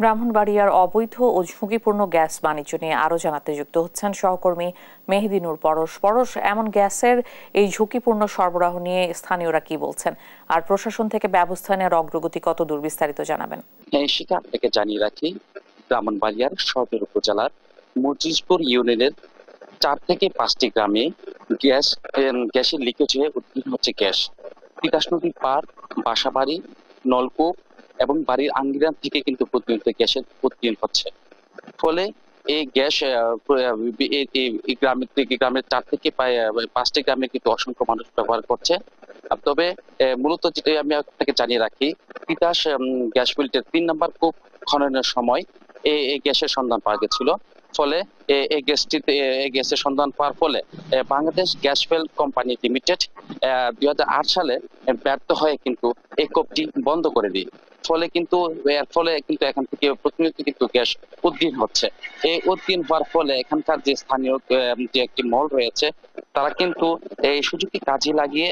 ব্রাহ্মণবাড়িয়ার অবৈধ ও ঝুঁকিপূর্ণ গ্যাস বাণিজ্য নিয়ে আরো জানাতে যুক্ত হচ্ছেন সহকর্মী মেহেদী নূর পরশ। এমন গ্যাসের এই ঝুঁকিপূর্ণ সরবরাহ নিয়ে স্থানীয়রা কি বলছেন, আর প্রশাসন থেকে ব্যবস্থা নেওয়ার অগ্রগতি কত দূর, বিস্তারিত জানাবেন। সেটা আপনাকে জানিয়ে রাখি, ব্রাহ্মণবাড়িয়ার সদর উপজেলার মজিজপুর ইউনিয়নের 4 থেকে 5টি গ্রামে গ্যাসের লিকেজ হয়ে উৎপন্ন হচ্ছে গ্যাস। তিতাস নদীর পার, বাসাবাড়ি, নলকূপ এবং বাড়ির আঙ্গিনা থেকে কিন্তু প্রতিনিয়ত গ্যাসের উৎপন্ন হচ্ছে। ফলে এই গ্যাস এই গ্রামের 4 থেকে 5টি গ্রামে কিন্তু অসংখ্য মানুষ ব্যবহার করছে। তবে মূলত যেটা আমি আপনাকে জানিয়ে রাখি, তিতাস গ্যাস ফিল্ডের 3 নম্বর কূপ খননের সময় এই গ্যাসের সন্ধান পাওয়া গেছিল। ফলে এই গ্যাসের সন্ধান পাওয়ার ফলে Bangladesh gas field company limited 2008 সালে ব্যর্থ হয়ে কিন্তু এই কূপটি বন্ধ করে দেয়। ফলে কিন্তু এখান থেকে প্রতিনিয়ত কিন্তু গ্যাস উদ্গীর্ণ হচ্ছে। এই উদ্গীর্ণ হওয়ার ফলে এখানকার যে স্থানীয় যে একটি মহল রয়েছে, তারা কিন্তু এই সুযোগটি কাজে লাগিয়ে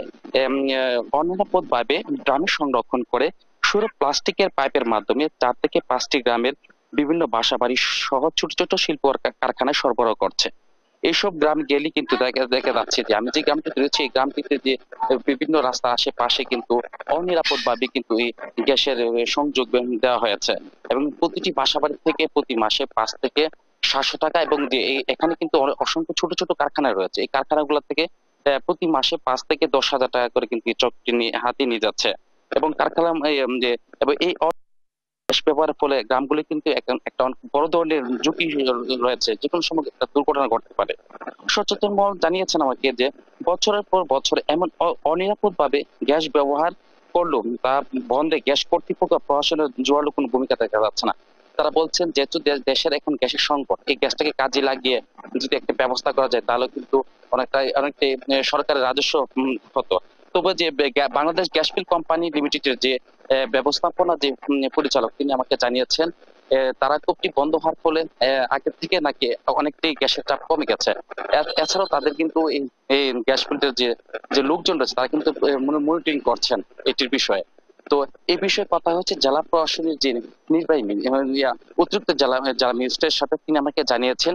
অনিরাপদ ভাবে ড্রামে সংরক্ষণ করে সরু প্লাস্টিকের পাইপের মাধ্যমে 4 থেকে 5টি গ্রামের বিভিন্ন বাসাবাড়ি সহ ছোট ছোট শিল্প কারখানায় সরবরাহ করছে। এইসব গ্রাম গেলে কিন্তু দেখা যাচ্ছে যে আমি যে গ্রামটিতে রয়েছি, এই গ্রামটিতে যে বিভিন্ন রাস্তা আশেপাশে কিন্তু অনিরাপদ ভাবে কিন্তু এই গ্যাসের সংযোগ দেওয়া হয়েছে এবং প্রতিটি বাসাবাড়ি থেকে প্রতি মাসে 5 থেকে 700 টাকা, এবং যে এখানে কিন্তু অসংখ্য ছোট ছোট কারখানা রয়েছে। এই কারখানাগুলো থেকে প্রতি মাসে 5 থেকে 10,000 টাকা করে কিন্তু এই চকটি হাতে নিয়ে যাচ্ছে। এবং কারখানা এই গ্যাস ব্যবহারের ফলে গ্রামগুলি কিন্তু একটা অনেক বড় ধরনের ঝুঁকি রয়েছে, যে কোনো সময় একটা দুর্ঘটনা ঘটতে পারে। সচেতন মহল জানিয়েছেন আমাকে যে বছরের পর বছর এমন অনিরাপদ ভাবে গ্যাস ব্যবহার করলেও তা বন্ধে গ্যাস কর্তৃপক্ষ প্রশাসনের জোরালো কোনো ভূমিকা দেখা যাচ্ছে না। তারা বলছেন যেহেতু দেশের এখন গ্যাসের সংকট, এই গ্যাসটাকে কাজে লাগিয়ে যদি একটা ব্যবস্থা করা যায় তাহলে কিন্তু অনেকটাই সরকারের রাজস্ব হতো। তবে যে বাংলাদেশ গ্যাস ফিল্ড কোম্পানি লিমিটেডের যে ব্যবস্থাপনা যে পরিচালক, তিনি আমাকে জানিয়েছেন তারা কূপটি বন্ধ হওয়ার ফলে আগের থেকে নাকি অনেকটাই গ্যাসের চাপ কমে গেছে। এছাড়াও তাদের কিন্তু এই গ্যাস ফিল্ডের যে লোকজন রয়েছে, তারা কিন্তু মনিটরিং করছেন এটির বিষয়ে। তো এই বিষয়ে কথা হচ্ছে জেলা প্রশাসনের যে নির্বাহী অতিরিক্ত জেলা ম্যাজিস্ট্রেটের সাথে, তিনি আমাকে জানিয়েছেন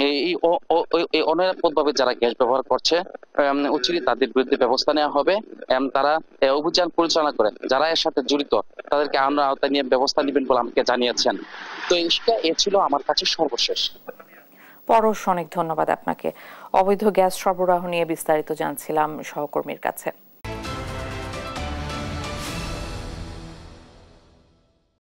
এই অনিরাপদ ভাবে যারা গ্যাস ব্যবহার করছে উচিত তাদের বিরুদ্ধে ব্যবস্থা নেওয়া হবে। তারা অভিযান পরিচালনা করে যারা এর সাথে জড়িত তাদেরকে আমরা আওতায় নিয়ে ব্যবস্থা নেবেন বলে আমাকে জানিয়েছেন। তো এ ছিল আমার কাছে সর্বশেষ। পরশ, অনেক ধন্যবাদ আপনাকে। অবৈধ গ্যাস সরবরাহ নিয়ে বিস্তারিত জানছিলাম সহকর্মীর কাছে।